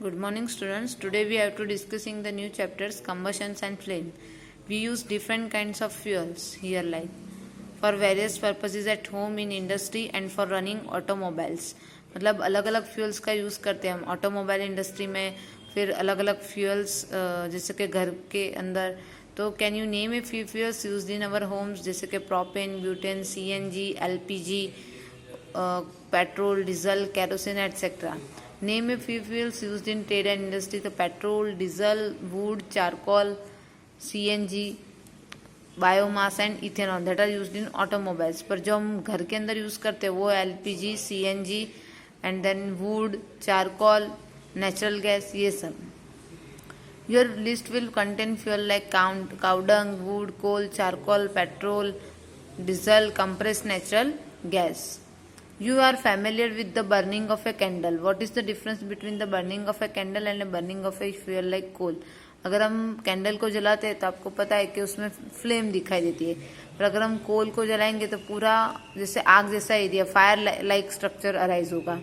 Good morning, students. Today we have to discussing the new chapters combustions and flame. We use different kinds of fuels here, like for various purposes at home, in industry, and for running automobiles. मतलब अलग अलग fuels का use करते हैं हम automobile industry में, फिर अलग अलग फ्यूल्स जैसे कि घर के अंदर. तो can you name a few fuels used in our Holmes, जैसे कि propane, butane, CNG, LPG, petrol, diesel, kerosene etcetera. Name a few fuels used in trade and industry. तो petrol, diesel, wood, charcoal, CNG, biomass and ethanol that are used in automobiles. पर जो हम घर के अंदर use करते हैं वो LPG, CNG and then wood, charcoal, natural gas, ये सब. Your list will contain fuel like cow dung, wood, coal, charcoal, petrol, diesel, compressed natural gas. You are familiar with the burning of a candle. What is the difference between the burning of a candle and the burning of a fuel like coal? अगर हम candle को जलाते हैं तो आपको पता है कि उसमें फ्लेम दिखाई देती है, पर अगर हम कोल को जलाएंगे तो पूरा जैसे आग जैसा area, fire like structure arise होगा.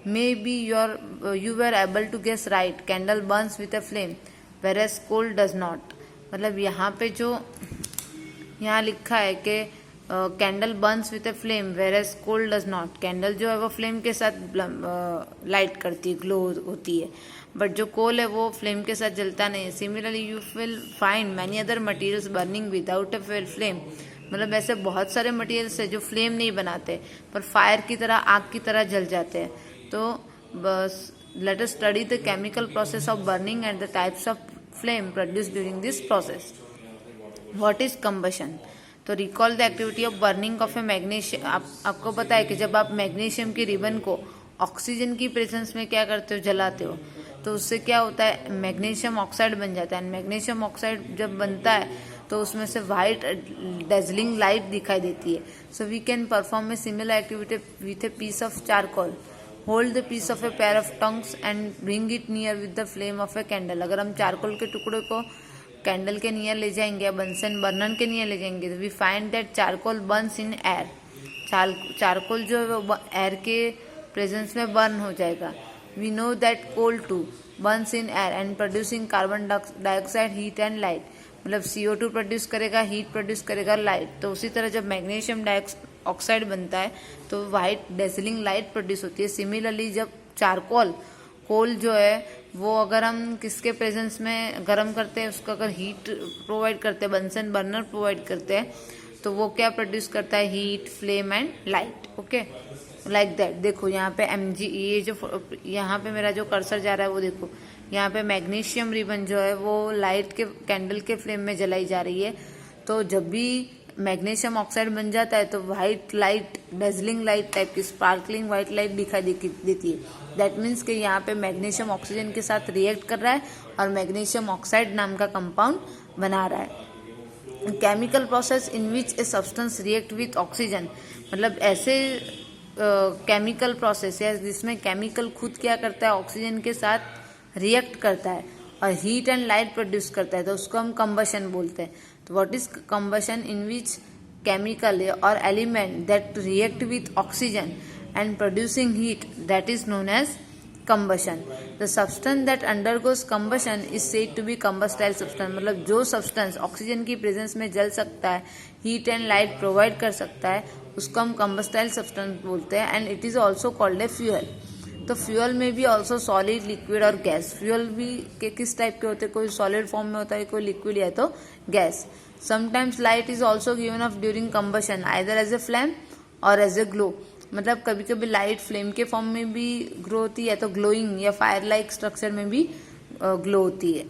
Maybe you were able to guess right. Candle burns with a flame whereas coal does not. मतलब यहाँ पे जो यहाँ लिखा है कि candle burns with a flame whereas coal does not. Candle जो है वो फ्लेम के साथ लाइट करती है, ग्लो होती है, बट जो कोल है वो फ्लेम के साथ जलता नहीं है. Similarly you will find many other materials burning without a flame. मतलब ऐसे बहुत सारे मटेरियल्स है जो फ्लेम नहीं बनाते पर फायर की तरह, आग की तरह जल जाते हैं. तो बस let us study the chemical process of burning and the types of flame produce during this process. What is combustion? तो recall the activity of burning of a magnesium. आपको पता है कि जब आप मैग्नीशियम की रिबन को ऑक्सीजन की प्रेजेंस में क्या करते हो, जलाते हो, तो उससे क्या होता है, मैग्नीशियम ऑक्साइड बन जाता है. मैग्नीशियम ऑक्साइड जब बनता है तो उसमें से वाइट डेजलिंग लाइट दिखाई देती है. So we can perform a similar activity with a piece of charcoal. Hold the piece of a pair of tongs and bring it near with the flame of a candle. अगर हम charcoal के टुकड़े को candle के near ले जाएंगे या Bunsen burner के नियर ले जाएंगे तो we find that charcoal burns in air. Charcoal जो है वो एयर के प्रेजेंस में बर्न हो जाएगा. We know that coal too burns in air and producing carbon dioxide, heat and light. मतलब CO2 प्रोड्यूस करेगा, हीट प्रोड्यूस करेगा, लाइट. तो उसी तरह जब मैग्नीशियम डाइऑक्साइड बनता है तो वाइट डेजलिंग लाइट प्रोड्यूस होती है. सिमिलरली जब चारकोल, कोल जो है वो अगर हम किसके प्रेजेंस में गर्म करते हैं, उसको अगर हीट प्रोवाइड करते हैं, बंसन बर्नर प्रोवाइड करते हैं, तो वो क्या प्रोड्यूस करता है, heat, flame and light. Okay, like that. देखो यहाँ पे mg, ये जो यहाँ पे मेरा जो कर्सर जा रहा है वो देखो, यहाँ पे मैग्नीशियम रिबन जो है वो लाइट के कैंडल के फ्लेम में जलाई जा रही है. तो जब भी मैग्नीशियम ऑक्साइड बन जाता है तो white light, dazzling light type की स्पार्कलिंग व्हाइट लाइट दिखाई देती है. दैट मीन्स कि यहाँ पे मैग्नीशियम ऑक्सीजन के साथ रिएक्ट कर रहा है और मैग्नीशियम ऑक्साइड नाम का कंपाउंड बना रहा है. Chemical process in which a substance react with oxygen. मतलब ऐसे केमिकल प्रोसेस है जिसमें केमिकल खुद क्या करता है, ऑक्सीजन के साथ रिएक्ट करता है और हीट एंड लाइट प्रोड्यूस करता है, तो उसको हम कंबशन बोलते हैं. तो what is combustion? In which chemical और element that react with oxygen and producing heat, that is known as combustion. The substance that undergoes combustion is said to be combustible substance. मतलब जो substance oxygen की presence में जल सकता है, heat and light provide कर सकता है, उसको हम combustible सब्सटेंस बोलते हैं. And it is also called a fuel. तो फ्यूल में भी ऑल्सो सॉलिड, लिक्विड और गैस. फ्यूल भी के किस टाइप के होते हैं, कोई सॉलिड फॉर्म में होता है, कोई लिक्विड या तो gas. Sometimes light is also given off during combustion either as a flame और एज ए ग्लो. मतलब कभी कभी लाइट फ्लेम के फॉर्म में भी ग्लो होती है, तो ग्लोइंग या फायर लाइक स्ट्रक्चर में भी ग्लो होती है.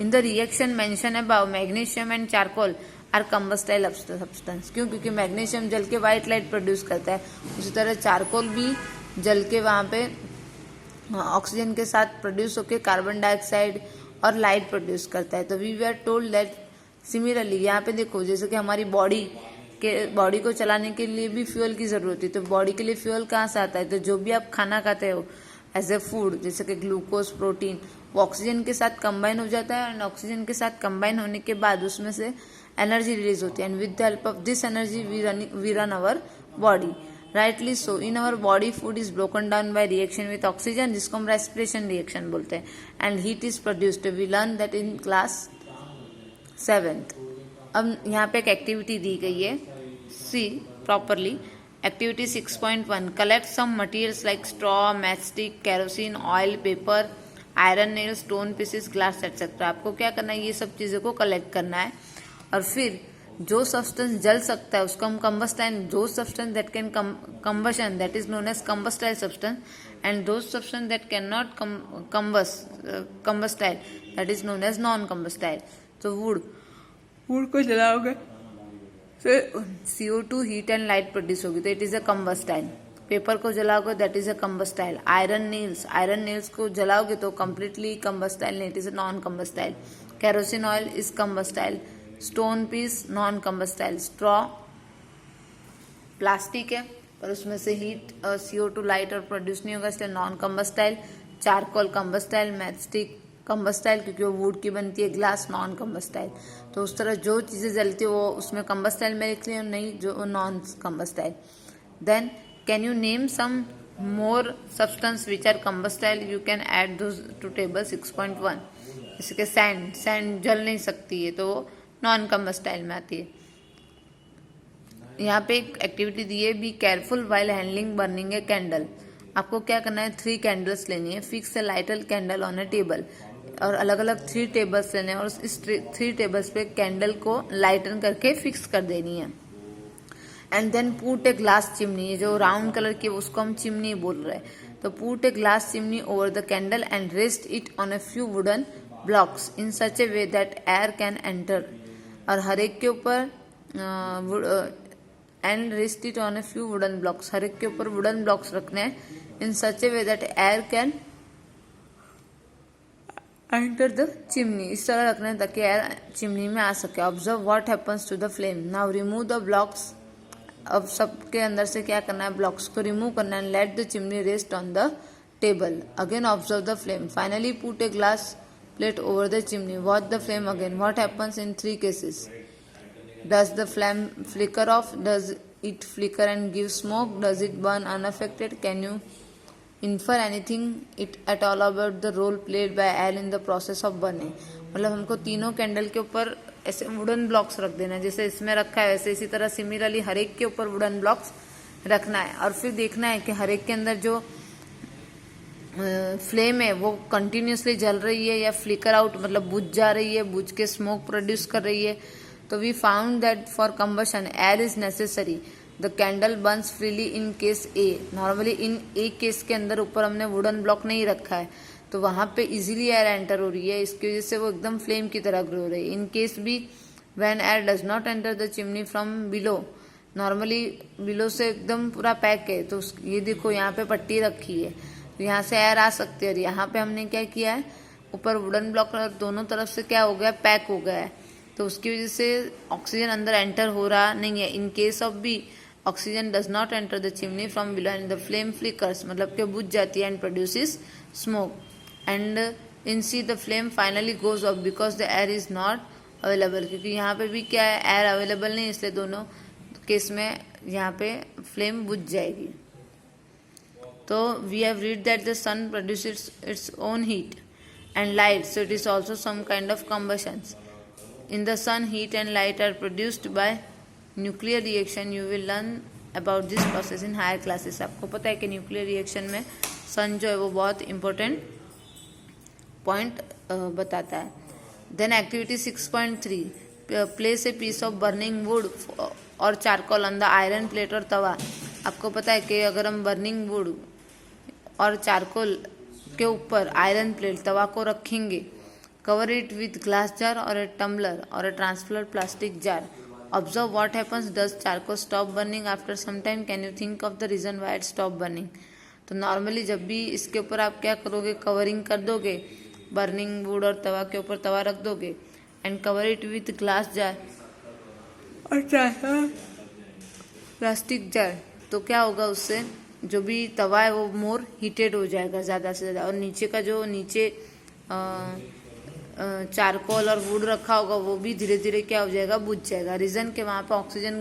In the reaction mentioned above, magnesium and charcoal are combustible substance. क्यों? क्योंकि मैग्नीशियम जल के व्हाइट लाइट प्रोड्यूस करता है, उसी तरह चारकोल भी जल के वहां पे ऑक्सीजन के साथ प्रोड्यूस होकर कार्बन डाइऑक्साइड और लाइट प्रोड्यूस करता है. तो we were told that similarly यहाँ पे देखो, जैसे कि हमारी बॉडी को चलाने के लिए भी फ्यूल की जरूरत है. तो बॉडी के लिए फ्यूल कहाँ से आता है? तो जो भी आप खाना खाते हो एज ए फूड, जैसे कि ग्लूकोज, प्रोटीन, वो ऑक्सीजन के साथ कंबाइन हो जाता है एंड ऑक्सीजन के साथ कंबाइन होने के बाद उसमें से एनर्जी रिलीज होती है. And with the help of this energy we run our body. Rightly so, in our body food is broken down by reaction with oxygen, जिसको हम रेस्पिरेशन रिएक्शन बोलते हैं, and heat is produced. We learn that in class 7th। अब यहाँ पे एक activity दी गई है, see properly. Activity 6.1, collect some materials like straw, matchstick, kerosene oil, paper, iron nail, stone pieces, glass etcetera. आपको क्या करना है, ये सब चीज़ों को कलेक्ट करना है, और फिर जो सब्सटेंस जल सकता है उसको हम combustible, those substance that can combustion that is known as combustible substance, and those substance that can not combustible that is known as non combustible. तो वुड को जलाओगे तो CO2 heat and light produce होगी, तो it is a combustible. Paper को जलाओगे that is a combustible. Iron nails को जलाओगे तो कंप्लीटली कंबस्टाइल नहीं, it is a non combustible. Kerosene oil is combustible. Stone piece non combustible. Straw plastic है पर उसमें से हीट CO2 लाइट और प्रोड्यूस नहीं होगा, इसलिए non combustible. Charcoal combustible. Matchstick combustible क्योंकि वो वुड की बनती है। Glass non combustible. तो उस तरह जो चीजें जलती है वो उसमें कंबस्टाइल में लिख लिया, नहीं जो non combustible. Then can you name some more substance which are combustible, you can add those to table 6.1। जैसे कि सैंड जल नहीं सकती है तो वो नॉन कंबस्टाइल में आती है। यहाँ पे एक एक्टिविटी दी है, be careful while handling burning a candle. आपको क्या करना है, 3 कैंडल्स लेनी है, fix a lighter candle on A table, और अलग अलग 3 टेबल्स लेने हैं, और इस 3 टेबल्स पे कैंडल को लाइटन करके फिक्स कर देनी है। And then put a glass chimney, जो राउंड कलर की उसको हम चिमनी बोल रहे हैं, तो put a glass chimney over the candle and rest it on a few wooden blocks in such a way that air can enter. और हर एक के ऊपर and rest it on a few wooden blocks, हर एक के ऊपर wooden blocks रखने हैं, in such a way that air can enter the chimney, इस तरह रखना है ताकि एयर चिमनी में आ सके। Observe what happens to the flame, now remove the blocks. अब सबके अंदर से क्या करना है, ब्लॉक्स को रिमूव करना है, let the chimney rest on the table. Again observe the flame, finally put a glass plate over the chimney, watch the flame again. What happens in 3 cases? Does the flame flicker off? Does it flicker and give smoke? Does it burn unaffected? Can you infer anything at all about the role played by air in the process of burning? मतलब हमको तीनों candle के ऊपर ऐसे wooden blocks रख देना है, जैसे इसमें रखा है वैसे इसी तरह सिमिलरली हर एक के ऊपर वुडन ब्लॉक्स रखना है, और फिर देखना है कि हर एक के अंदर जो फ्लेम है वो कंटिन्यूसली जल रही है या फ्लिकर आउट मतलब बुझ जा रही है, बुझ के स्मोक प्रोड्यूस कर रही है। तो we found that for combustion air is necessary, the candle burns freely in case A. Normally in a case के अंदर ऊपर हमने वुडन ब्लॉक नहीं रखा है तो वहां पे इजीली एयर एंटर हो रही है, इसकी वजह से वो एकदम फ्लेम की तरह ग्रो हो रही है। In case B when air does not enter the chimney from below, normally below से एकदम पूरा पैक है, तो ये देखो यहाँ पे पट्टी रखी है तो यहाँ से एयर आ सकती है, और यहाँ पे हमने क्या किया है, ऊपर वुडन ब्लॉक दोनों तरफ से क्या हो गया, पैक हो गया है, तो उसकी वजह से ऑक्सीजन अंदर एंटर हो रहा नहीं है। In case of B oxygen does not enter the chimney from below and the flame flickers, मतलब कि बुझ जाती है and produces smoke. And in C the flame finally goes off because the air is not available, क्योंकि यहाँ पे भी क्या है, एयर अवेलेबल नहीं, इसलिए दोनों केस में यहाँ पे फ्लेम बुझ जाएगी। तो we have read that the sun produces its own heat and light, so it is also some kind of combustions. In the sun, heat and light are produced by nuclear reaction. You will learn about this process in higher classes. आपको पता है कि nuclear reaction में सन जो है वो बहुत important point बताता है। Then activity 6.3, place a piece of burning wood और charcoal on the iron plate और तवा। आपको पता है कि अगर हम बर्निंग वुड और चारकोल के ऊपर आयरन प्लेट तवा को रखेंगे, cover it with glass jar और ए टम्बलर और a transfer plastic jar, observe what happens, does charcoal stop burning after some time, can you think of the reason why it stop burning. तो normally जब भी इसके ऊपर आप क्या करोगे, कवरिंग कर दोगे, बर्निंग वुड और तवा के ऊपर तवा रख दोगे and cover it with glass jar और प्लास्टिक जार, तो क्या होगा, उससे जो भी तवा है वो मोर हीटेड हो जाएगा ज़्यादा से ज़्यादा, और नीचे का जो नीचे चारकोल और वुड रखा होगा वो भी धीरे धीरे क्या हो जाएगा, बुझ जाएगा। रीज़न के वहाँ पे ऑक्सीजन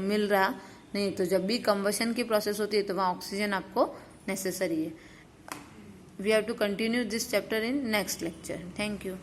मिल रहा नहीं तो जब भी कंबशन की प्रोसेस होती है तो वहाँ ऑक्सीजन आपको नेसेसरी है. We have to continue this chapter in next lecture. Thank you.